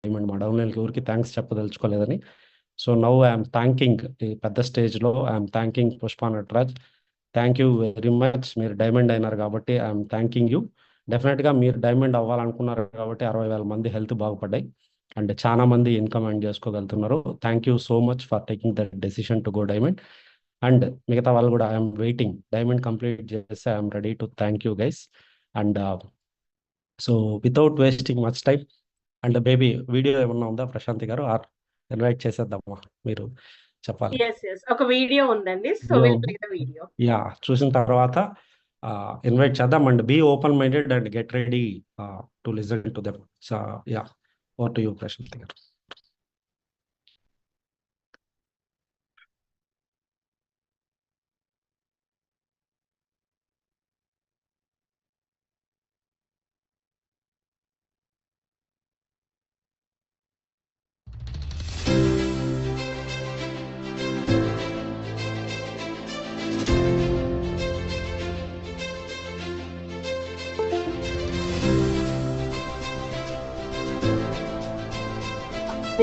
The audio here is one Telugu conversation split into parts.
డైమండ్ మా డౌన్లైన్కి ఎవరికి థ్యాంక్స్ చెప్పదలుచుకోలేదని. సో నౌ ఐఎమ్ థ్యాంకింగ్ ఈ పెద్ద స్టేజ్లో I'm thanking Pushpa Nataraj. Thank you very much. మీరు డైమండ్ అయినారు కాబట్టి ఐఎమ్ థ్యాంకింగ్ యూ. డెఫినెట్గా మీరు డైమండ్ అవ్వాలనుకున్నారు కాబట్టి 60,000 మంది హెల్త్ బాగుపడ్డాయి అండ్ చాలా మంది ఇన్కమ్ ఎర్న్ చేసుకోగలుగుతున్నారు. Thank you so much for taking that decision to go diamond. And మిగతా వాళ్ళు కూడా ఐఎమ్ వెయిటింగ్. డైమండ్ కంప్లీట్ చేస్తే I'm ready to thank you guys. And so without wasting much time and baby video ఏమన్నా ఉందా ప్రశాంతి గారు? ఆర్ ఇన్వైట్ చేసేద్దామా? మీరు చెప్పాలి. ఒక వీడియో ఉందండి. So will play the video. Yeah, చూసిన తర్వాత ఇన్వైట్ చేద్దాం and be open minded and get ready to listen to them. So yeah, over to you Prashanthi గారు.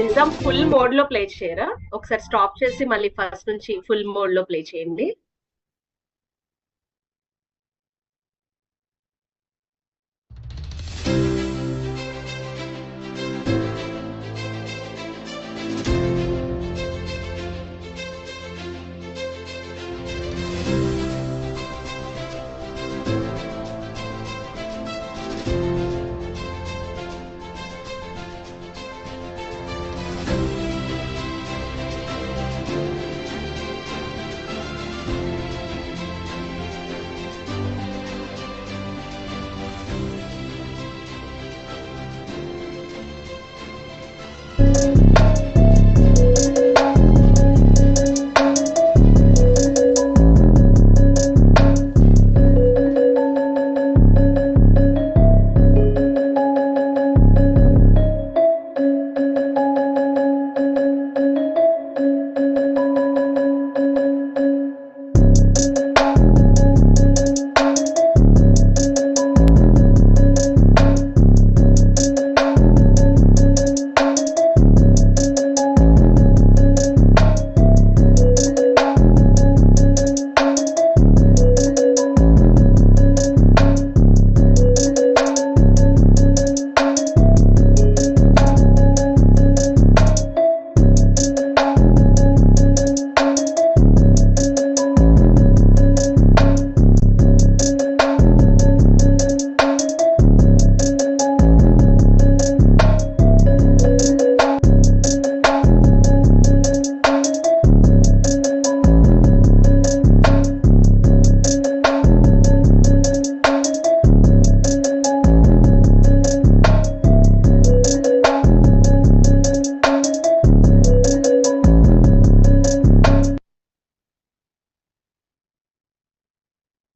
నిజం ఫుల్ మోడ్ లో ప్లే చేయరా? ఒకసారి స్టాప్ చేసి మళ్ళీ ఫస్ట్ నుంచి ఫుల్ మోడ్ లో ప్లే చేయండి.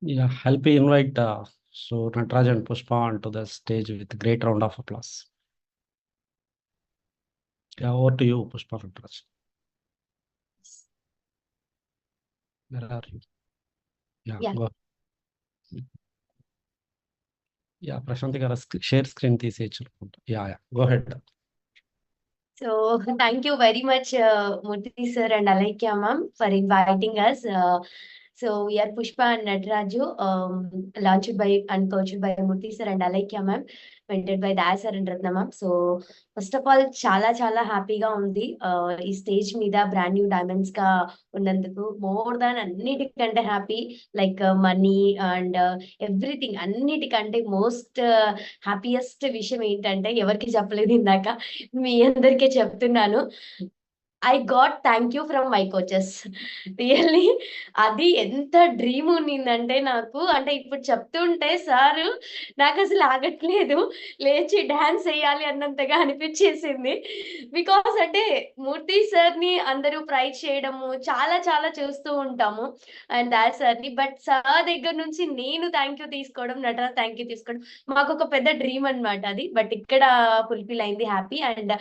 Yeah, help me invite so Nataraj and Pushpa onto the stage with a great round of applause. Yeah, over to you, Pushpa Nataraj. Where are you? Yeah. Go. Yeah, Prashanti garu share screen తీసేయచ్చు. Yeah, go ahead. So thank you very much, Murthy sir and Alaikya ma'am, for inviting us. So we are Pushpa and Nataraju, launched by and coached by Murthy sir and Alaikya ma'am, mentored by Daya sir and Ratna ma'am. So first of all, చాలా హ్యాపీగా ఉంది ఈ స్టేజ్ మీద బ్రాండ్ న్యూ డైమండ్స్ గా ఉన్నందుకు. మోర్ దాన్ అన్నిటికంటే happy, like money and everything. అన్నిటికంటే మోస్ట్ హ్యాపీయెస్ట్ విషయం ఏంటంటే, ఎవరికి చెప్పలేదు ఇందాక, మీ అందరికీ చెప్తున్నాను. I got thank you from my coaches. Really అది ఎంత డ్రీమ్ ఉన్నిందంటే నాకు, అంటే ఇప్పుడు చెప్తుంటే సారు నాకు అసలు ఆగట్లేదు, లేచి డాన్స్ వేయాలి అన్నంతగా అనిపించేసింది. బికాస్ అంటే మూర్తి సార్ని అందరూ ప్రైజ్ చేయడము చాలా చూస్తూ ఉంటాము అండ్ దాట్ సార్ని. బట్ సార్ దగ్గర నుంచి నేను థ్యాంక్ యూ తీసుకోవడం, నటరాజ్ థ్యాంక్ యూ తీసుకోవడం, మాకు ఒక పెద్ద డ్రీమ్ అన్నమాట అది. బట్ ఇక్కడ ఫుల్ఫిల్ అయింది, happy. And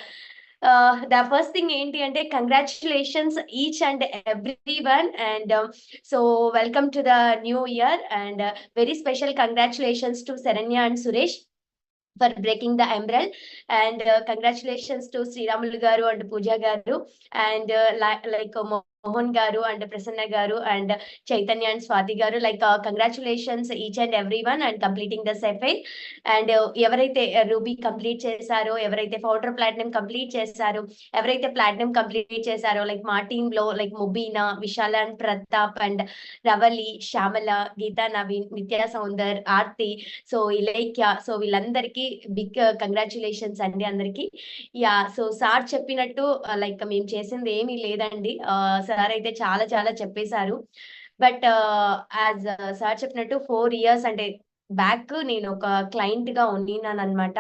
the first thing ఏంటి అంటే, congratulations each and every one. And so welcome to the new year and very special congratulations to Saranya and Suresh. for breaking the emerald, and congratulations to Sriramulu garu and Pooja garu, and like Mohan garu and Prasanna garu and Chaitanya and Swati garu, like congratulations each and everyone and completing the SFA. And ఎవరైతే రూబీ కంప్లీట్ చేశారో, ఎవరైతే ఫౌండర్ ప్లాటినం కంప్లీట్ చేశారో, ఎవరైతే ప్లాటినం కంప్లీట్ చేశారో, లైక్ మా టీమ్ లో like Mubeena, Vishal and Pratap and Ravali, Shyamala, Geetha Naveen, Nithya Soundar, Aarti, so Ilakya, so వీళ్ళందరికీ బిగ్ కంగ్రాచులేషన్స్ అండి అందరికి. యా, సో సార్ చెప్పినట్టు లైక్ మేము చేసింది ఏమీ లేదండి. సార్ అయితే చాలా చాలా చెప్పేశారు. బట్ యాజ్ సార్ చెప్పినట్టు 4 years అంటే బ్యాక్ నేను ఒక క్లయింట్ గా ఉన్నాను అనమాట.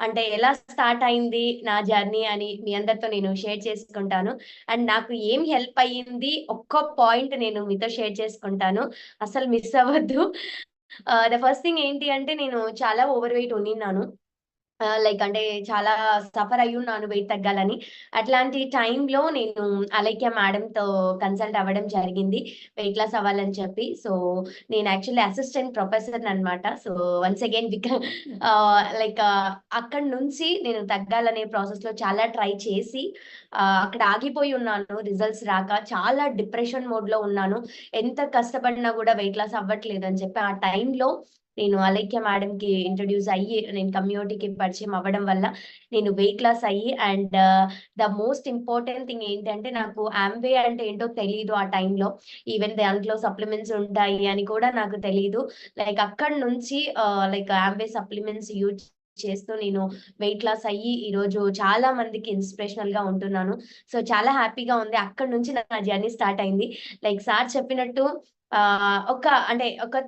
అంటే ఎలా స్టార్ట్ అయింది నా జర్నీ అని మీ అందరితో నేను షేర్ చేసుకుంటాను. అండ్ నాకు ఏం హెల్ప్ అయ్యింది ఒక్క పాయింట్ నేను మీతో షేర్ చేసుకుంటాను, అసలు మిస్ అవ్వద్దు. ద ఫస్ట్ థింగ్ ఏంటి అంటే, నేను చాలా ఓవర్ వెయిట్ ఉన్నాను. లైక్ అంటే చాలా సఫర్ అయి ఉన్నాను వెయిట్ తగ్గాలని. అట్లాంటి టైంలో నేను అలైక్య మేడంతో కన్సల్ట్ అవ్వడం జరిగింది వెయిట్ లాస్ అవ్వాలని చెప్పి. సో నేను యాక్చువల్లీ అసిస్టెంట్ ప్రొఫెసర్ అనమాట. సో వన్స్ అగైన్ లైక్ అక్కడ నుంచి నేను తగ్గాలనే ప్రాసెస్ లో చాలా ట్రై చేసి అక్కడ ఆగిపోయి ఉన్నాను. రిజల్ట్స్ రాక చాలా డిప్రెషన్ మోడ్ లో ఉన్నాను. ఎంత కష్టపడినా కూడా వెయిట్ లాస్ అవ్వట్లేదు అని చెప్పి ఆ టైంలో నేను అలైక్య మేడం కి ఇంట్రడ్యూస్ అయ్యి, నేను కమ్యూనిటీకి పరిచయం అవ్వడం వల్ల నేను వెయిట్ లాస్ అయ్యి, and the most important thing ఏంటంటే, నాకు ఆంబే అంటే ఏంటో తెలియదు ఆ టైంలో. ఈవెన్ దాంట్లో సప్లిమెంట్స్ ఉంటాయి అని కూడా నాకు తెలియదు. లైక్ అక్కడ నుంచి లైక్ ఆంబే సప్లిమెంట్స్ యూజ్ చేస్తూ నేను వెయిట్ లాస్ అయ్యి ఈరోజు చాలా మందికి ఇన్స్పిరేషనల్ గా ఉంటున్నాను. సో చాలా హ్యాపీగా ఉంది. అక్కడ నుంచి నా జర్నీ స్టార్ట్ అయింది. లైక్ సార్ చెప్పినట్టు ఒక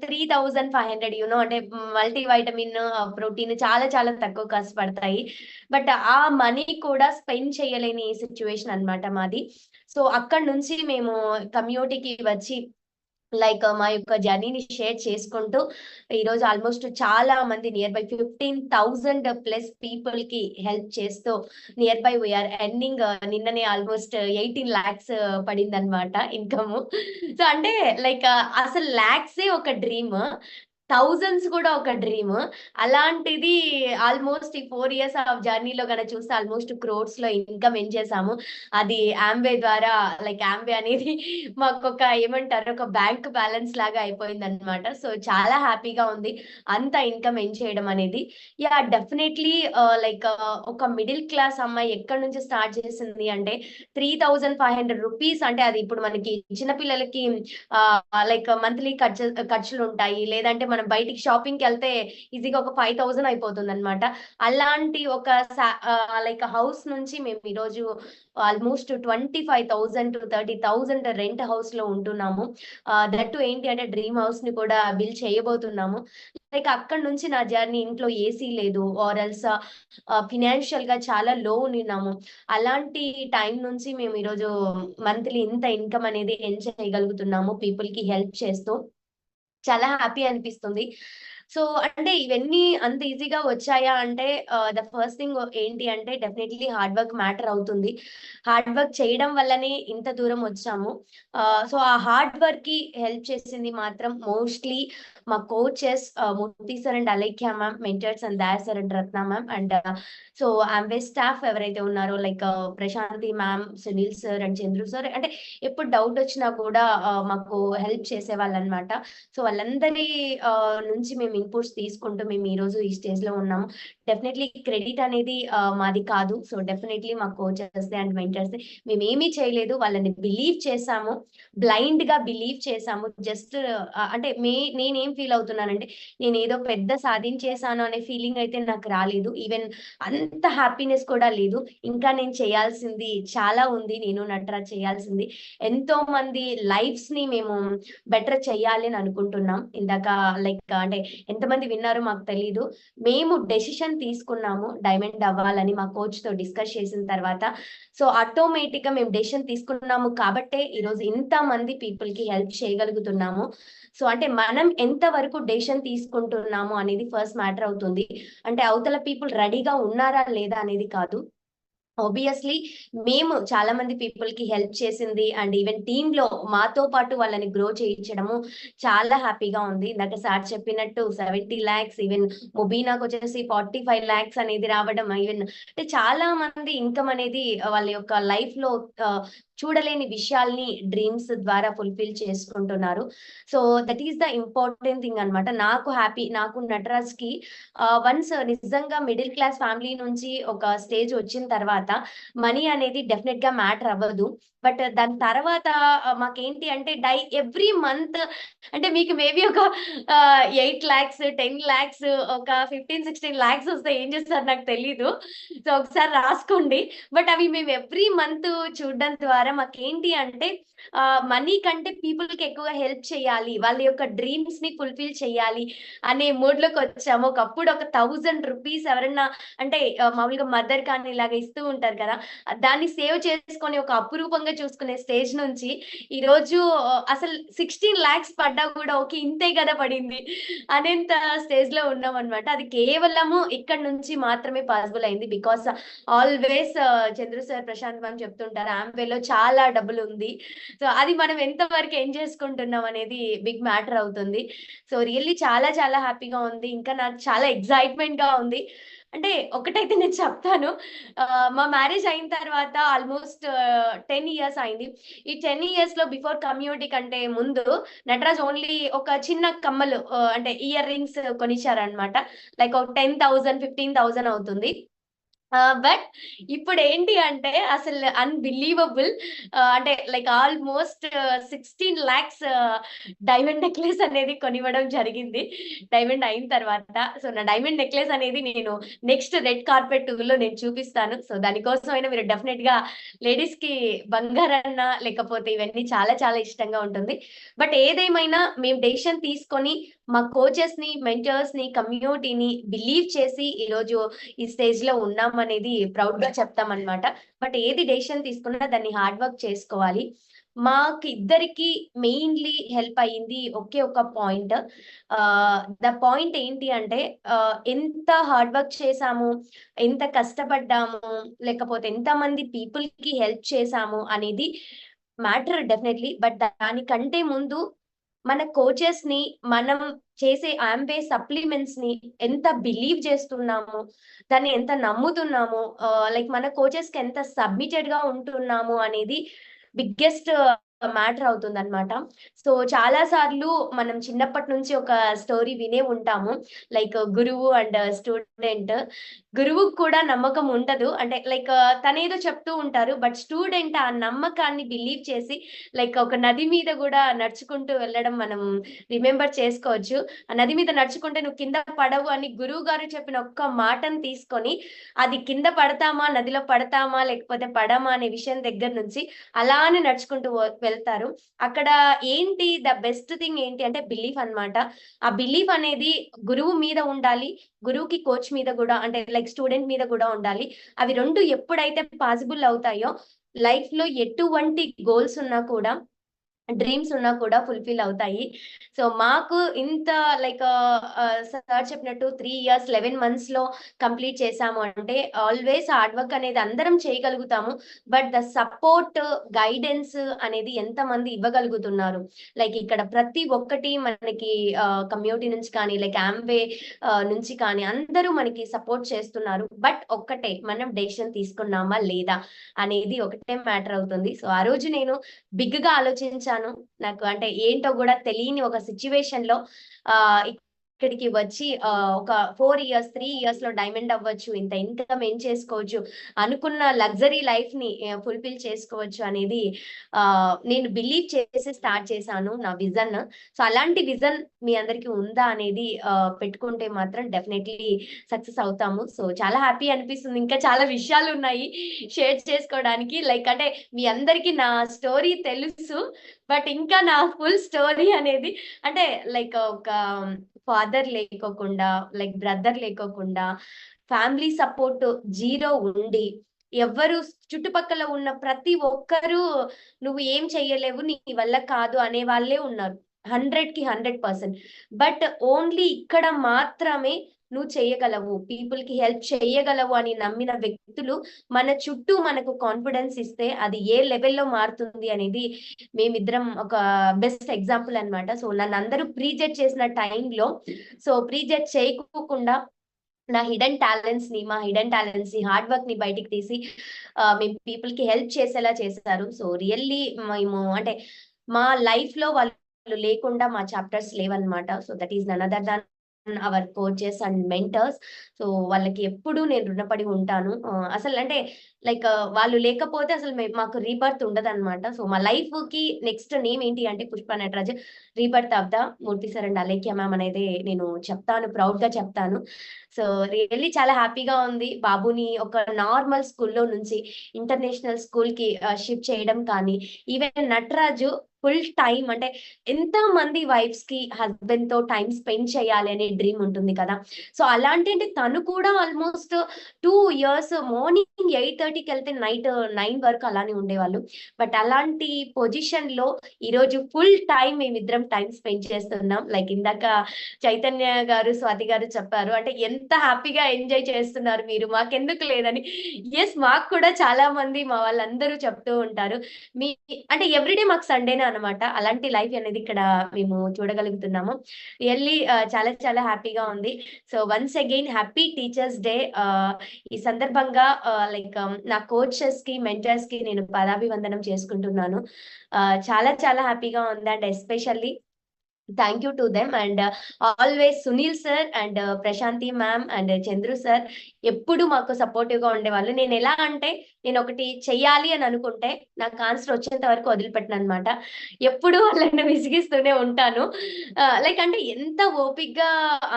3500 అంటే మల్టీ వైటమిన్, ప్రోటీన్ చాలా చాలా తక్కువ కాస్ట్ పడతాయి. బట్ ఆ మనీ కూడా స్పెండ్ చేయలేని సిచ్యువేషన్ అన్నమాట మాది. సో అక్కడ నుంచి మేము కమ్యూనిటీకి వచ్చి లైక్ మా యొక్క జర్నీని షేర్ చేసుకుంటూ ఈరోజు ఆల్మోస్ట్ చాలా మంది నియర్ బై 15,000+ పీపుల్ కి హెల్ప్ చేస్తూ నియర్ బై వీఆర్ ఎర్నింగ్. నిన్ననే ఆల్మోస్ట్ 18 lakhs పడింది అనమాట ఇన్కమ్. సో అంటే లైక్ అసలు లాక్సే ఒక డ్రీమ్, థౌజండ్స్ కూడా ఒక డ్రీమ్. అలాంటిది ఆల్మోస్ట్ ఈ 4 years ఆఫ్ జర్నీలో కనుక చూస్తే ఆల్మోస్ట్ క్రోర్స్ లో ఇన్కమ్ ఏం చేసాము. అది ఆంబే ద్వారా. లైక్ ఆంబే అనేది మాకు ఒక ఏమంటారు, ఒక బ్యాంక్ బ్యాలెన్స్ లాగా అయిపోయింది అనమాట. సో చాలా హ్యాపీగా ఉంది అంత ఇన్కమ్ ఏం చేయడం అనేది. యా, డెఫినెట్లీ లైక్ ఒక మిడిల్ క్లాస్ అమ్మాయి ఎక్కడి నుంచి స్టార్ట్ చేసింది అంటే 3,500 రూపీస్. అంటే అది ఇప్పుడు మనకి చిన్నపిల్లలకి లైక్ మంత్లీ ఖర్చులు ఉంటాయి, లేదంటే మనం బయటికి షాపింగ్ కి వెళ్తే ఈజీగా ఒక 5,000 అయిపోతుంది అనమాట. అలాంటి ఒక లైక్ హౌస్ నుంచి మేము ఈరోజు ఆల్మోస్ట్ 25,000 to 30,000 రెంట్ హౌస్ లో ఉంటున్నాము. దట్టు ఏంటి అంటే డ్రీమ్ హౌస్ ని కూడా బిల్డ్ చేయబోతున్నాము. లైక్ అక్కడ నుంచి నా జర్నీ, ఇంట్లో ఏసీ లేదు, ఆర్ ఎల్స్ ఫినాన్షియల్ గా చాలా లో ఉన్నాము. అలాంటి టైం నుంచి మేము ఈరోజు మంత్లీ ఇంత ఇన్కమ్ అనేది ఎర్న్ చేయగలుగుతున్నాము, పీపుల్ కి హెల్ప్ చేస్తూ. చాలా హ్యాపీ అనిపిస్తుంది. సో అంటే ఇవన్నీ అంత ఈజీగా వచ్చాయా అంటే, ద ఫస్ట్ థింగ్ ఏంటి అంటే డెఫినెట్లీ హార్డ్ వర్క్ మ్యాటర్ అవుతుంది. హార్డ్ వర్క్ చేయడం వల్లనే ఇంత దూరం వచ్చాము. సో ఆ హార్డ్ వర్క్ కి హెల్ప్ చేసింది మాత్రం మోస్ట్లీ మా coaches Murthy sir and Alaikya ma'am, mentors and Daya sir and Ratna ma'am, and so Amway staff ఎవరైతే ఉన్నారో like Prashanti ma'am, Sunil sir and Chandru sir, అంటే ఎప్పుడు డౌట్ వచ్చినా కూడా మాకు హెల్ప్ చేసే వాళ్ళు అనమాట. సో వాళ్ళందరి నుంచి మేము ఇన్పుట్స్ తీసుకుంటూ మేము ఈ రోజు ఈ స్టేజ్ లో ఉన్నాము. డెఫినెట్లీ క్రెడిట్ అనేది మాది కాదు. సో డెఫినెట్లీ మా కోచెస్ అండ్ మెంటర్స్. మేము ఏమీ చేయలేదు, వాళ్ళని బిలీవ్ చేసాము, బ్లైండ్ గా బిలీవ్ చేసాము. జస్ట్ అంటే నేనేం ఫీల్ అవుతున్నానంటే, నేను ఏదో పెద్ద సాధించేసాను అనే ఫీలింగ్ అయితే నాకు రాలేదు. ఈవెన్ అంత హ్యాపీనెస్ కూడా లేదు. ఇంకా నేను చేయాల్సింది చాలా ఉంది, నేను నటరాజ్ చేయాల్సింది. ఎంతో మంది లైఫ్స్ ని మేము బెటర్ చెయ్యాలి అని అనుకుంటున్నాం. ఇందాక లైక్ అంటే ఎంతమంది విన్నారో మాకు తెలీదు. మేము డెసిషన్ తీసుకున్నాము డైమండ్ అవ్వాలని మా కోచ్ తో డిస్కస్ చేసిన తర్వాత. సో ఆటోమేటిక్ గా మేము డెసిషన్ తీసుకున్నాము కాబట్టే ఈరోజు ఇంత మంది పీపుల్ కి హెల్ప్ చేయగలుగుతున్నాము. సో అంటే మనం ఎంత వరకు డెసిషన్ తీసుకుంటున్నాము అనేది ఫస్ట్ మ్యాటర్ అవుతుంది. అంటే అవతల పీపుల్ రెడీగా ఉన్నారా లేదా అనేది కాదు. ఆబ్వియస్లీ మేము చాలా మంది పీపుల్ కి హెల్ప్ చేసింది అండ్ ఈవెన్ టీమ్ లో మాతో పాటు వాళ్ళని గ్రో చేయించడము చాలా హ్యాపీగా ఉంది. ఇందాక సార్ చెప్పినట్టు 70 lakhs, ఈవెన్ ముబీనాకు వచ్చేసి 45 lakhs అనేది రావడం, ఈవెన్ అంటే చాలా మంది ఇన్కమ్ అనేది వాళ్ళ యొక్క లైఫ్ లో చూడలేని విషయాల్ని డ్రీమ్స్ ద్వారా ఫుల్ఫిల్ చేసుకుంటున్నారు. So that is the important thing అన్నమాట. నాకు హ్యాపీ, నాకు నటరాజ్ కి వన్స్ నిజంగా మిడిల్ క్లాస్ ఫ్యామిలీ నుంచి ఒక స్టేజ్ వచ్చిన తర్వాత మనీ అనేది డెఫినెట్ గా మ్యాటర్ అవ్వదు. బట్ దాని తర్వాత మాకేంటి అంటే ఎవ్రీ మంత్ అంటే మీకు మేబీ ఒక 8 lakhs 10 lakhs ఒక 15-16 lakhs వస్తే ఏం చేస్తారు నాకు తెలీదు. సో ఒకసారి రాసుకోండి. బట్ అవి మేము ఎవ్రీ మంత్ చూడడం ద్వారా మాకేంటి అంటే మనీ కంటే పీపుల్ కి ఎక్కువగా హెల్ప్ చేయాలి, వాళ్ళ యొక్క డ్రీమ్స్ ని ఫుల్ఫిల్ చేయాలి అనే మూడ్ లోకి వచ్చాము. ఒకప్పుడు ఒక 1000 rupees ఎవరన్నా అంటే మామూలుగా మదర్ కానీ ఇలాగ ఇస్తూ ఉంటారు కదా, దాన్ని సేవ్ చేసుకొని ఒక అపురూపంగా చూసుకునే స్టేజ్ నుంచి ఈ రోజు అసలు 16 lakhs పడ్డా కూడా ఓకే ఇంతే కదా పడింది అనేంత స్టేజ్ లో ఉన్నాం అనమాట. అది కేవలము ఇక్కడ నుంచి మాత్రమే పాసిబుల్ అయింది. Because always Chandra sir, Prashanth ma'am చెప్తుంటారు ఆంబేలో చాలా డబ్బులు ఉంది. సో అది మనం ఎంత వరకు ఏం చేసుకుంటున్నాం అనేది బిగ్ మ్యాటర్ అవుతుంది. సో రియల్లీ చాలా చాలా హ్యాపీగా ఉంది. ఇంకా నాకు చాలా ఎక్సైట్మెంట్ గా ఉంది. అంటే ఒకటైతే నేను చెప్తాను, మా మ్యారేజ్ అయిన తర్వాత ఆల్మోస్ట్ 10 years అయింది. ఈ 10 years లో బిఫోర్ కమ్యూనిటీ కంటే ముందు నటరాజ్ ఓన్లీ ఒక చిన్న కమ్మలు అంటే ఇయర్ రింగ్స్ కొనిచ్చారనమాట. లైక్ ఒక 10,000 15,000 అవుతుంది. బట్ ఇప్పుడు ఏంటి అంటే అసలు అన్బిలీవబుల్, అంటే like almost 16 lakhs diamond necklace అనేది కొనివ్వడం జరిగింది డైమండ్ అయిన తర్వాత. సో నా డైమండ్ నెక్లెస్ అనేది నేను నెక్స్ట్ రెడ్ కార్పెట్ లో నేను చూపిస్తాను. సో దానికోసం అయినా మీరు డెఫినెట్ గా లేడీస్ కి బంగారన్న లేకపోతే ఇవన్నీ చాలా చాలా ఇష్టంగా ఉంటుంది. బట్ ఏదేమైనా మేము డెసిషన్ తీసుకొని మా కోచెస్ ని, మెంటర్స్ ని, కమ్యూనిటీని బిలీవ్ చేసి ఈరోజు ఈ స్టేజ్ లో ఉన్నాం అనేది ప్రౌడ్ గా చెప్తామన్నమాట. బట్ ఏది డెసిషన్ తీసుకున్నా దాన్ని హార్డ్ వర్క్ చేసుకోవాలి. మాకు ఇద్దరికి మెయిన్లీ హెల్ప్ అయ్యింది ఒకే ఒక పాయింట్. ద పాయింట్ ఏంటి అంటే ఎంత హార్డ్ వర్క్ చేసాము, ఎంత కష్టపడ్డాము, లేకపోతే ఎంత మంది పీపుల్ కి హెల్ప్ చేసాము అనేది మ్యాటర్ డెఫినెట్లీ. బట్ దానికంటే ముందు మన కోచెస్ ని, మనం చేసే ఆంబే సప్లిమెంట్స్ ని ఎంత బిలీవ్ చేస్తున్నాము, దాన్ని ఎంత నమ్ముతున్నాము, లైక్ మన కోచెస్ కి ఎంత సబ్మిటెడ్ గా ఉంటున్నాము అనేది బిగ్గెస్ట్ మ్యాటర్ అవుతుంది అనమాట. సో చాలా సార్లు మనం చిన్నప్పటి నుంచి ఒక స్టోరీ వినే ఉంటాము, లైక్ గురువు అండ్ స్టూడెంట్. గురువుకు కూడా నమ్మకం ఉండదు, అంటే లైక్ తనేదో చెప్తూ ఉంటారు, బట్ స్టూడెంట్ ఆ నమ్మకాన్ని బిలీవ్ చేసి లైక్ ఒక నది మీద కూడా నడుచుకుంటూ వెళ్ళడం మనం రిమెంబర్ చేసుకోవచ్చు. ఆ నది మీద నడుచుకుంటే నువ్వు కింద పడవు అని గురువు గారు చెప్పిన ఒక్క మాటను తీసుకొని అది కింద పడతామా, నదిలో పడతామా, లేకపోతే పడమా అనే విషయం దగ్గర నుంచి అలానే నడుచుకుంటూ వెళ్తారు. అక్కడ ఏంటి ద బెస్ట్ థింగ్ ఏంటి అంటే బిలీఫ్ అన్నమాట. ఆ బిలీఫ్ అనేది గురువు మీద ఉండాలి, గురువుకి కోచ్ మీద కూడా అంటే లైక్ స్టూడెంట్ మీద కూడా ఉండాలి. అవి రెండు ఎప్పుడైతే పాసిబుల్ అవుతాయో లైఫ్ లో ఎటువంటి గోల్స్ ఉన్నా కూడా, డ్రీమ్స్ ఉన్నా కూడా ఫుల్ఫిల్ అవుతాయి. సో మాకు ఇంత లైక్ సార్ చెప్పినట్టు 3 years 11 months లో కంప్లీట్ చేసాము అంటే ఆల్వేస్ హార్డ్ వర్క్ అనేది అందరం చేయగలుగుతాము. బట్ ద సపోర్ట్, గైడెన్స్ అనేది ఎంతమంది ఇవ్వగలుగుతున్నారు, లైక్ ఇక్కడ ప్రతి ఒక్కటి మనకి కమ్యూనిటీ నుంచి కానీ లైక్ ఆంబే నుంచి కానీ అందరూ మనకి సపోర్ట్ చేస్తున్నారు. బట్ ఒక్కటే, మనం డెసిషన్ తీసుకున్నామా లేదా అనేది ఒకటే మ్యాటర్ అవుతుంది. సో ఆ రోజు నేను బిగ్ గా ఆలోచించాను. నాకు అంటే ఏంటో కూడా తెలియని ఒక సిచ్యువేషన్ లో ఇక్కడికి వచ్చి ఒక 4 years 3 years లో డైమండ్ అవ్వచ్చు, ఇంత ఇన్కమ్ ఏం చేసుకోవచ్చు, అనుకున్న లగ్జరీ లైఫ్ ని ఫుల్ఫిల్ చేసుకోవచ్చు అనేది నేను బిలీవ్ చేసి స్టార్ట్ చేశాను నా విజన్. సో అలాంటి విజన్ మీ అందరికి ఉందా అనేది పెట్టుకుంటే మాత్రం డెఫినెట్లీ సక్సెస్ అవుతాము. సో చాలా హ్యాపీ అనిపిస్తుంది. ఇంకా చాలా విషయాలు ఉన్నాయి షేర్ చేసుకోవడానికి, లైక్ అంటే మీ అందరికి నా స్టోరీ తెలుసు, బట్ ఇంకా నా ఫుల్ స్టోరీ అనేది అంటే లైక్ ఒక ఫాదర్ లేకోకుండా, లైక్ బ్రదర్ లేకోకుండా, ఫ్యామిలీ సపోర్ట్ జీరో ఉండి, ఎవ్వరు చుట్టుపక్కల ఉన్న ప్రతి ఒక్కరు నువ్వు ఏం చెయ్యలేవు, నీ వల్ల కాదు అనే వాళ్ళే ఉన్నారు 100కి 100%. బట్ ఓన్లీ ఇక్కడ మాత్రమే నువ్వు చేయగలవు, పీపుల్ కి హెల్ప్ చేయగలవు అని నమ్మిన వ్యక్తులు మన చుట్టూ మనకు కాన్ఫిడెన్స్ ఇస్తే అది ఏ లెవెల్లో మారుతుంది అనేది మేమిద్దరం ఒక బెస్ట్ ఎగ్జాంపుల్ అన్నమాట. సో నన్ను అందరూ ప్రీజడ్జ్ చేసిన టైంలో సో ప్రీజడ్జ్ చేయకోకుండా మా హిడెన్ టాలెంట్స్ ని హార్డ్ వర్క్ ని బయటికి తీసి మేము పీపుల్ కి హెల్ప్ చేసేలా చేశారు. సో రియల్లీ మేము అంటే మా లైఫ్ లో వాళ్ళు లేకుండా మా చాప్టర్స్ లేవన్నమాట. So that is none other than our coaches and mentors. So వాళ్ళకి ఎప్పుడు నేను రుణపడి ఉంటాను. అసలు అంటే లైక్ వాళ్ళు లేకపోతే అసలు మాకు రీబర్త్ ఉండదు అనమాట. సో మా లైఫ్ కి నెక్స్ట్ నేమ్ ఏంటి అంటే Pushpa Nataraj, rebirth of the Murthy sir and Alekhya ma'am అనేది నేను చెప్తాను, ప్రౌడ్ గా చెప్తాను. సో రియల్లీ చాలా హ్యాపీగా ఉంది. బాబుని ఒక నార్మల్ స్కూల్లో నుంచి ఇంటర్నేషనల్ స్కూల్ కి షిఫ్ట్ చేయడం కానీ, ఈవెన్ నటరాజు ఫుల్ టైం అంటే ఎంత మంది వైఫ్స్ కి హస్బెండ్ తో టైం స్పెండ్ చేయాలి అనే డ్రీమ్ ఉంటుంది కదా. సో అలాంటి అంటే తను కూడా ఆల్మోస్ట్ 2 years మార్నింగ్ 8:30కి వెళ్తే నైట్ 9 వరకు అలానే ఉండేవాళ్ళు. బట్ అలాంటి పొజిషన్ లో ఈరోజు ఫుల్ టైం మేమిద్దరం టైం స్పెండ్ చేస్తున్నాం. లైక్ ఇందాక చైతన్య గారు, స్వాతి గారు చెప్పారు అంటే ఎంత హ్యాపీగా ఎంజాయ్ చేస్తున్నారు మీరు, మాకెందుకు లేదని. ఎస్, మాకు కూడా చాలా మంది మా వాళ్ళందరూ చెప్తూ ఉంటారు మీ అంటే ఎవ్రీడే మాకు సండేనే అనమాట. అలాంటి లైఫ్ అనేది ఇక్కడ మేము చూడగలుగుతున్నాము. రియల్లీ చాలా చాలా హ్యాపీగా ఉంది. So once again happy teachers day. ఈ సందర్భంగా లైక్ నా కోచెస్ కి మెంటర్స్ కి నేను పదాభివందనం చేసుకుంటున్నాను. చాలా చాలా హ్యాపీగా ఉంది and especially thank you to them and always Sunil sir and Prashanthi ma'am and Chandru sir ఎప్పుడు మాకు సపోర్టివ్ గా ఉండేవాళ్ళు. నేను ఎలా అంటే నేను ఒకటి చెయ్యాలి అని అనుకుంటే నాకు ఆన్సర్ వచ్చేంత వరకు వదిలిపెట్టను అనమాట. ఎప్పుడు వాళ్ళని విసిగిస్తూనే ఉంటాను. లైక్ అంటే ఎంత ఓపిక్ గా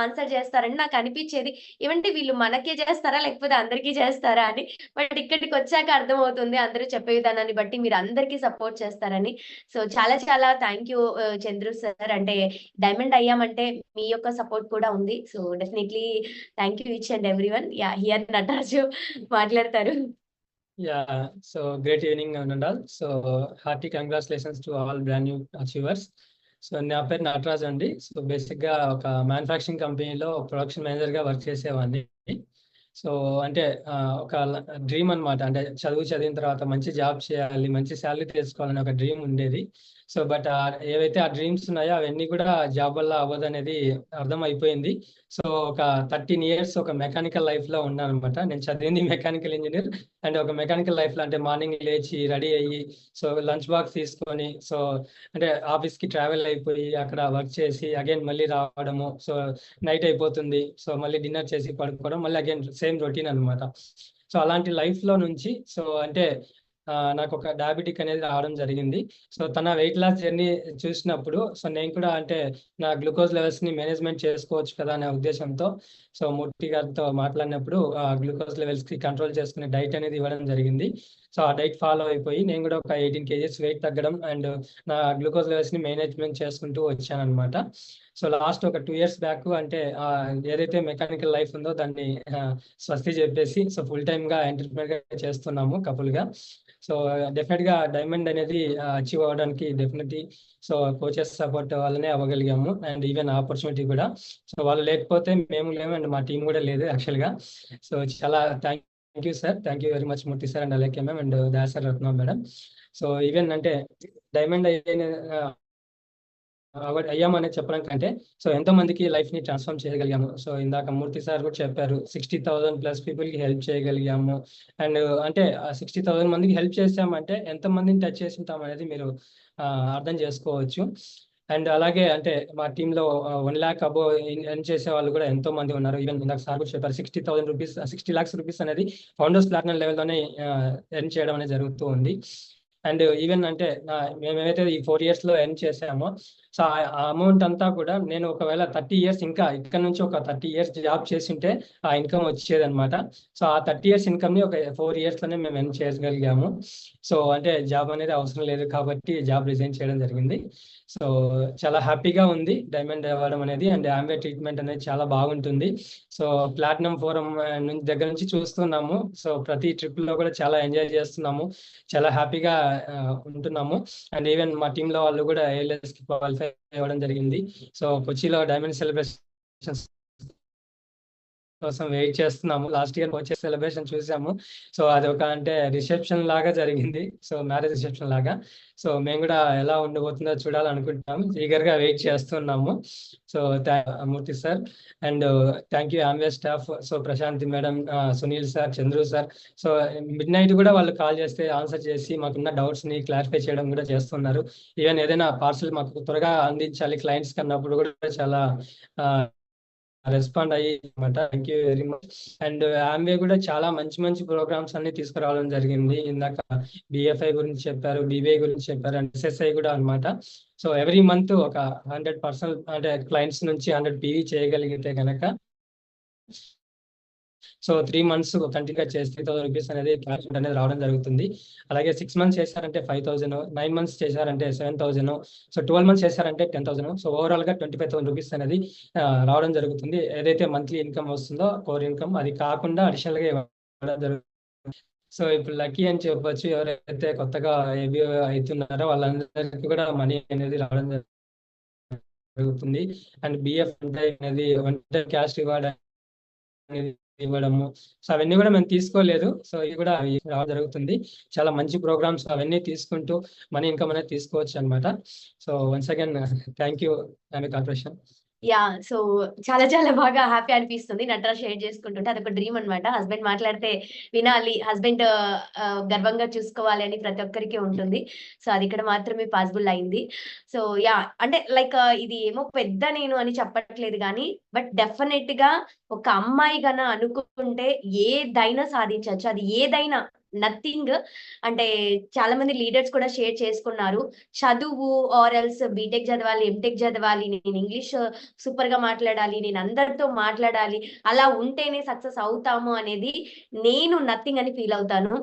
ఆన్సర్ చేస్తారని నాకు అనిపించేది, ఏమంటే వీళ్ళు మనకే చేస్తారా లేకపోతే అందరికీ చేస్తారా అని. బట్ ఇక్కడికి వచ్చాక అర్థమవుతుంది అందరూ చెప్పే విధానాన్ని బట్టి మీరు అందరికీ సపోర్ట్ చేస్తారని. సో చాలా చాలా థ్యాంక్ యూ చంద్రు సార్. అంటే డైమండ్ అయ్యామంటే మీ యొక్క సపోర్ట్ కూడా ఉంది. So definitely thank you each and every one. Yeah, here Nataraju మాట్లాడతారు. Yeah, so great evening, Nandal. So hearty congratulations to all brand new achievers. So నా పేరు నటరాజ్ అండి. సో బేసిక్గా ఒక మ్యానుఫ్యాక్చరింగ్ కంపెనీలో ప్రొడక్షన్ మేనేజర్గా వర్క్ చేసేవాడిని. సో అంటే ఒక డ్రీమ్ అనమాట. అంటే చదివిన తర్వాత మంచి జాబ్ చేయాలి, మంచి శాలరీ తీసుకోవాలని ఒక డ్రీమ్ ఉండేది. సో బట్ ఏవైతే ఆ డ్రీమ్స్ ఉన్నాయో అవన్నీ కూడా జాబ్ వల్ల అవ్వదు అనేది అర్థం అయిపోయింది. సో ఒక 13 years ఒక మెకానికల్ లైఫ్ లో ఉన్నాను అనమాట. నేను చదివింది మెకానికల్ ఇంజనీర్ అండ్ ఒక మెకానికల్ లైఫ్ లో అంటే మార్నింగ్ లేచి రెడీ అయ్యి సో లంచ్ బాక్స్ తీసుకొని సో అంటే ఆఫీస్ కి ట్రావెల్ అయిపోయి అక్కడ వర్క్ చేసి అగైన్ మళ్ళీ రావడము, సో నైట్ అయిపోతుంది, సో మళ్ళీ డిన్నర్ చేసి పడుకోవడం, మళ్ళీ అగైన్ సేమ్ రొటీన్ అనమాట. సో అలాంటి లైఫ్ లో నుంచి సో అంటే నాకు ఒక డయాబెటిక్ అనేది రావడం జరిగింది. సో తన వెయిట్ లాస్ జర్నీ చూసినప్పుడు సో నేను కూడా అంటే నా గ్లూకోజ్ లెవెల్స్ ని మేనేజ్మెంట్ చేసుకోవచ్చు కదా అనే ఉద్దేశంతో సో మూర్తి గారితో మాట్లాడినప్పుడు గ్లూకోజ్ లెవెల్స్ కి కంట్రోల్ చేసుకునే డైట్ అనేది ఇవ్వడం జరిగింది. సో ఆ డైట్ ఫాలో అయిపోయి నేను కూడా ఒక 18 kgs వెయిట్ తగ్గడం అండ్ నా గ్లూకోజ్ లెవెల్స్ ని మేనేజ్మెంట్ చేసుకుంటూ వచ్చాను అనమాట. సో లాస్ట్ ఒక 2 years బ్యాక్ అంటే ఏదైతే మెకానికల్ లైఫ్ ఉందో దాన్ని స్వస్తి చెప్పేసి సో ఫుల్ టైమ్ గా ఎంటర్ప్రెన్యూర్ గా చేస్తున్నాము కపుల్ గా. సో డెఫినెట్ గా డైమండ్ అనేది అచీవ్ అవ్వడానికి డెఫినెట్లీ సో కోచెస్ సపోర్ట్ వల్లనే అవ్వగలిగాము అండ్ ఈవెన్ ఆపర్చునిటీ కూడా. సో వాళ్ళు లేకపోతే మేము లేము అండ్ మా టీం కూడా లేదు యాక్చువల్ గా. సో చాలా thank you sir, thank you very much Murthy sir and Alekhya ma'am and Dasar Ratna madam. So even అంటే డైమండ్ అయ్యామని చెప్పడం కంటే సో ఎంతో మందికి లైఫ్ ని ట్రాన్స్ఫార్మ్ చేయగలిగాము. సో ఇందాక మూర్తి సార్ కూడా చెప్పారు 60,000+ పీపుల్ కి హెల్ప్ చేయగలిగాము అండ్ అంటే 60,000 మందికి హెల్ప్ చేసామంటే ఎంత మందిని టచ్ చేసి ఉంటాం అనేది మీరు అర్థం చేసుకోవచ్చు. అండ్ అలాగే అంటే మా టీంలో 1 lakh అబోవ్ ఎర్న్ చేసే వాళ్ళు కూడా ఎంతో మంది ఉన్నారు. ఈవెన్ ఇందాక సార్ కూడా చెప్పారు 60 lakhs రూపీస్ అనేది ఫౌండర్స్ ప్లాటినం లెవెల్లోనే ఎర్న్ చేయడం అనేది జరుగుతూ ఉంది. అండ్ ఈవెన్ అంటే మేమైతే ఈ 4 years లో ఎర్న్ చేసామో సో ఆ అమౌంట్ అంతా కూడా నేను ఒకవేళ 30 years ఇంకా ఇక్కడ నుంచి ఒక 30 years జాబ్ చేసింటే ఆ ఇన్కమ్ వచ్చేది అనమాట. సో ఆ 30 years ఇన్కమ్ ని ఒక 4 years లోనే మేము ఎర్న్ చేయగలిగాము. సో అంటే జాబ్ అనేది అవసరం లేదు కాబట్టి జాబ్ రిజైన్ చేయడం జరిగింది. సో చాలా హ్యాపీగా ఉంది డైమండ్ అవ్వడం అనేది అండ్ ఆంబే ట్రీట్మెంట్ అనేది చాలా బాగుంటుంది. సో ప్లాటినం ఫోరం దగ్గర నుంచి చూస్తున్నాము. సో ప్రతి ట్రిప్ లో కూడా చాలా ఎంజాయ్ చేస్తున్నాము, చాలా హ్యాపీగా ఉంటున్నాము. అండ్ ఈవెన్ మా టీమ్ లో వాళ్ళు కూడా ALS కి క్వాలిఫై అవ్వడం జరిగింది. సో కొచ్చిలో డైమండ్ సెలబ్రేషన్స్ కోసం వెయిట్ చేస్తున్నాము. లాస్ట్ ఇయర్ వచ్చే సెలబ్రేషన్ చూసాము. సో అది ఒక అంటే రిసెప్షన్ లాగా జరిగింది. సో మ్యారేజ్ రిసెప్షన్ లాగా. సో మేము కూడా ఎలా ఉండబోతుందో చూడాలనుకుంటున్నాము. ఈగర్ గా వెయిట్ చేస్తున్నాము. So Murthy sir and thank you Amway staff. So Prashanthi madam, Sunil sir, Chandru sir. So midnight కూడా వాళ్ళు కాల్ చేస్తే ఆన్సర్ చేసి మాకున్న డౌట్స్ ని క్లారిఫై చేయడం కూడా చేస్తున్నారు. ఈవెన్ ఏదైనా పార్సల్ మాకు త్వరగా అందించాలి క్లయింట్స్ కన్నప్పుడు కూడా చాలా రెస్పాండ్ అయ్యి అనమాట. Thank you very much. And Ambe కూడా చాలా మంచి మంచి ప్రోగ్రామ్స్ అన్ని తీసుకురావడం జరిగింది. ఇందాక బిఎఫ్ఐ గురించి చెప్పారు, బిబిఐ గురించి చెప్పారు, అండ్ ఎస్ఎస్ఐ కూడా అనమాట. సో ఎవ్రీ మంత్ ఒక 100% అంటే క్లయింట్స్ నుంచి 100 PV చేయగలిగితే కనుక సో 3 months కంటిన్యూగా చేసి 3,000 రూపీస్ అనేది క్యాష్ అనేది రావడం జరుగుతుంది. అలాగే 6 months చేశారంటే 5,000, 9 months చేశారంటే 7,000, సో 12 months చేశారంటే 10,000. సో ఓవరాల్ గా 25,000 రూపీస్ అనేది రావడం జరుగుతుంది. ఏదైతే మంత్లీ ఇన్కమ్ వస్తుందో కోర్ ఇన్కమ్ అది కాకుండా అడిషనల్ గా ఇవ్వడం జరుగుతుంది. సో ఇప్పుడు లక్కీ అని చెప్పొచ్చు. ఎవరైతే కొత్తగా ఏబీ అవుతున్నారో వాళ్ళందరికీ కూడా మనీ అనేది రావడం జరుగుతుంది. అండ్ బిఎఫ్ అనేది క్యాష్ రివార్డ్ అనేది ఇవ్వడము. సో అవన్నీ కూడా మేము తీసుకోలేదు. సో ఇది కూడా రావడం జరుగుతుంది. చాలా మంచి ప్రోగ్రామ్స్ అవన్నీ తీసుకుంటూ మనీ ఇన్కమ్ అనేది తీసుకోవచ్చు అనమాట. So once again thank you ఆమె కార్పొరేషన్. యా సో చాలా చాలా బాగా హ్యాపీ అనిపిస్తుంది నటరాజ్ షేర్ చేసుకుంటుంటే. అదొక డ్రీమ్ అనమాట. హస్బెండ్ మాట్లాడితే వినాలి, హస్బెండ్ గర్వంగా చూసుకోవాలి అని ప్రతి ఒక్కరికి ఉంటుంది. సో అది ఇక్కడ మాత్రమే పాసిబుల్ అయింది. సో యా అంటే లైక్ ఇది ఏమో పెద్ద నేను అని చెప్పట్లేదు కానీ బట్ డెఫినెట్ గా ఒక అమ్మాయి గన అనుకుంటే ఏదైనా సాధించవచ్చు. అది ఏదైనా నథింగ్ అంటే చాలా మంది లీడర్స్ కూడా షేర్ చేసుకున్నారు. చదువు ఆర్ ఎల్స్ బీటెక్ చదవాలి, ఎంటెక్ చదవాలి, నేను ఇంగ్లీష్ సూపర్ గా మాట్లాడాలి, నేను అందరితో మాట్లాడాలి, అలా ఉంటేనే సక్సెస్ అవుతాము అనేది నేను నథింగ్ అని ఫీల్ అవుతాను.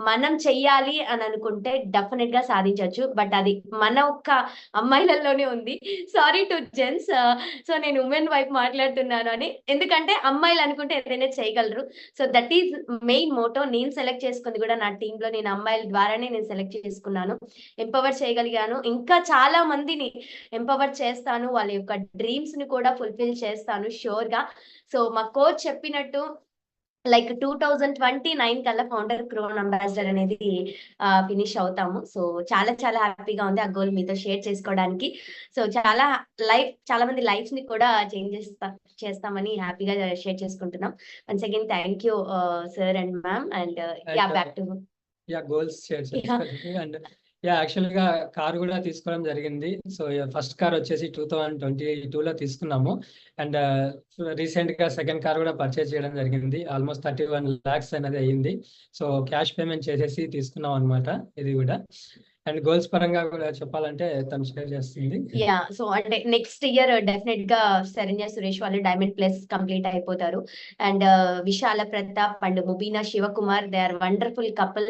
మనం చెయ్యాలి అని అనుకుంటే డెఫినెట్ గా సాధించవచ్చు. బట్ అది మన ఒక్క అమ్మాయిలలోనే ఉంది. Sorry to gents. సో నేను ఉమెన్ వైపు మాట్లాడుతున్నాను అని, ఎందుకంటే అమ్మాయిలు అనుకుంటే ఏదైనా చేయగలరు. So that is main motto. నేను సెలెక్ట్ చేసుకుంది కూడా నా టీమ్ లో నేను అమ్మాయిల ద్వారానే నేను సెలెక్ట్ చేసుకున్నాను. ఎంపవర్ చేయగలిగాను. ఇంకా చాలా మందిని ఎంపవర్ చేస్తాను. వాళ్ళ యొక్క డ్రీమ్స్ ని కూడా ఫుల్ఫిల్ చేస్తాను షూర్ గా. సో మా కోచ్ చెప్పినట్టు లైక్ 2029 కల్లా ఫౌండర్ క్రోన్ అంబాసిడర్ అనేది ఫినిష్ అవుతాము. సో చాలా చాలా హ్యాపీగా ఉంది ఆ గోల్ మీతో షేర్ చేసుకోవడానికి. సో చాలా మంది లైఫ్స్ ని కూడా చేంజ్ చేస్తామని హ్యాపీగా షేర్ చేసుకుంటున్నాం. Once again thank you sir and ma'am. And yeah back to goals share చేసుకోండి. అండ్ యాక్చువల్ గా కార్ కూడా తీసుకోవడం జరిగింది. సో ఫస్ట్ కార్ వచ్చేసి 2022లో తీసుకున్నాము. అండ్ రీసెంట్ గా సెకండ్ కార్ కూడా పర్చేజ్ చేయడం జరిగింది. ఆల్మోస్ట్ 31 lakhs అనేది అయ్యింది. సో క్యాష్ పేమెంట్ చేసేసి తీసుకున్నాం అనమాట ఇది కూడా. అండ్ గోల్స్ పరంగా కూడా చెప్పాలంటే తను షేర్ చేస్తుంది. యా సో అంటే నెక్స్ట్ ఇయర్ డెఫినెట్ గా శరణ్య సురేష్ వాళ్ళు డైమండ్ ప్లస్ కంప్లీట్ అయిపోతారు. And Vishala Pratap and Mubeena Sivakumar they are wonderful couple.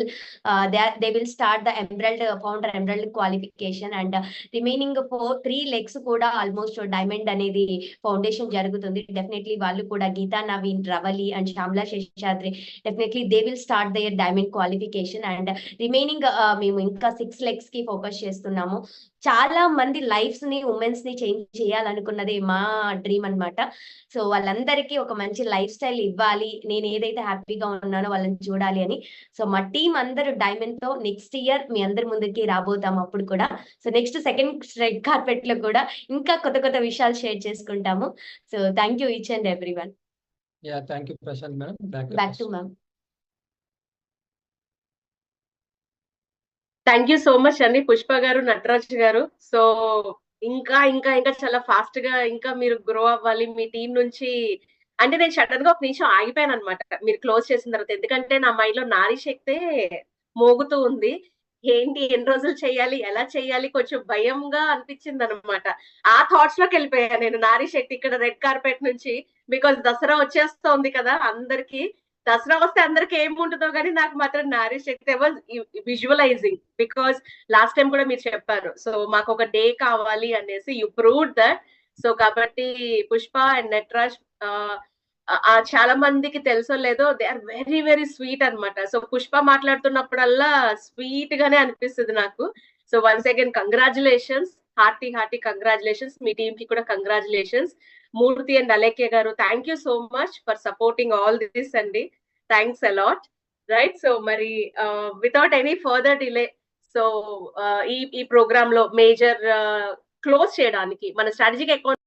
They will start the founder emerald qualification. And remaining 3 legs కూడా ఆల్మోస్ట్ డైమండ్ అనేది ఫౌండేషన్ జరుగుతుంది. డెఫినెట్లీ వాళ్ళు కూడా Geetha Naveen, Ravali and Shyamala Seshadri definitely they will start their diamond qualification. And remaining మేము ఇంకా 6 legs కి ఫోకస్ చేస్తున్నాము. చాలా మంది లైఫ్స్ ని ఉమెన్స్ ని చేంజ్ చేయాలనుకున్నది మా డ్రీమ్ అన్నమాట. సో వాళ్ళందరికీ ఒక మంచి లైఫ్ స్టైల్ ఇవ్వాలి, నేను ఏదైతే హ్యాపీగా ఉన్నానో వాళ్ళని చూడాలి అని. సో మా టీం అందరూ డైమండ్ తో నెక్స్ట్ ఇయర్ మీ అందరి ముందుకి రాబోతాము అప్పుడు కూడా. So next second red carpet లో కూడా ఇంకా కొత్త కొత్త విషయాలు షేర్ చేసుకుంటాము. So thank you each and every one. Thank you Prashanth madam. Back to ma'am. Thank you so much అండి పుష్ప గారు, నటరాజ్ గారు. సో ఇంకా ఇంకా ఇంకా చాలా ఫాస్ట్ గా ఇంకా మీరు గ్రో అవ్వాలి మీ టీం నుంచి. అంటే నేను సడన్ గా ఒక నిమిషం ఆగిపోయాను అనమాట మీరు క్లోజ్ చేసిన తర్వాత. ఎందుకంటే నా మైండ్ లో నారీ శక్తే మోగుతూ ఉంది. ఏంటి ఎన్ని రోజులు చేయాలి, ఎలా చేయాలి, కొంచెం భయంగా అనిపించింది అనమాట. ఆ థాట్స్ లోకి వెళ్ళిపోయా నేను నారీ శక్తి ఇక్కడ రెడ్ కార్పెట్ నుంచి. బికాస్ దసరా వచ్చేస్తోంది కదా అందరికి. దసరా వస్తే అందరికి ఏముంటుందో కానీ నాకు మాత్రం Nari Shakti was visualizing. Because last time కూడా మీరు చెప్పారు సో మాకు ఒక డే కావాలి అనేసి. You proved that. సో కాబట్టి పుష్ప అండ్ నటరాజ్ చాలా మందికి తెలుసో లేదో they are very very sweet అనమాట. సో పుష్ప మాట్లాడుతున్నప్పుడల్లా స్వీట్ గానే అనిపిస్తుంది నాకు. So once again congratulations, hearty congratulations. మీ టీమ్ కి కూడా కంగ్రాచులేషన్స్. మూర్తి అండ్ అలేఖ్య గారు, thank you so much for supporting all this అండి. Thanks a lot. రైట్, సో మరి without any further delay, so ఈ ప్రోగ్రామ్ లో మేజర్ క్లోజ్ చేయడానికి మన స్ట్రాటజిక్ అకౌంట్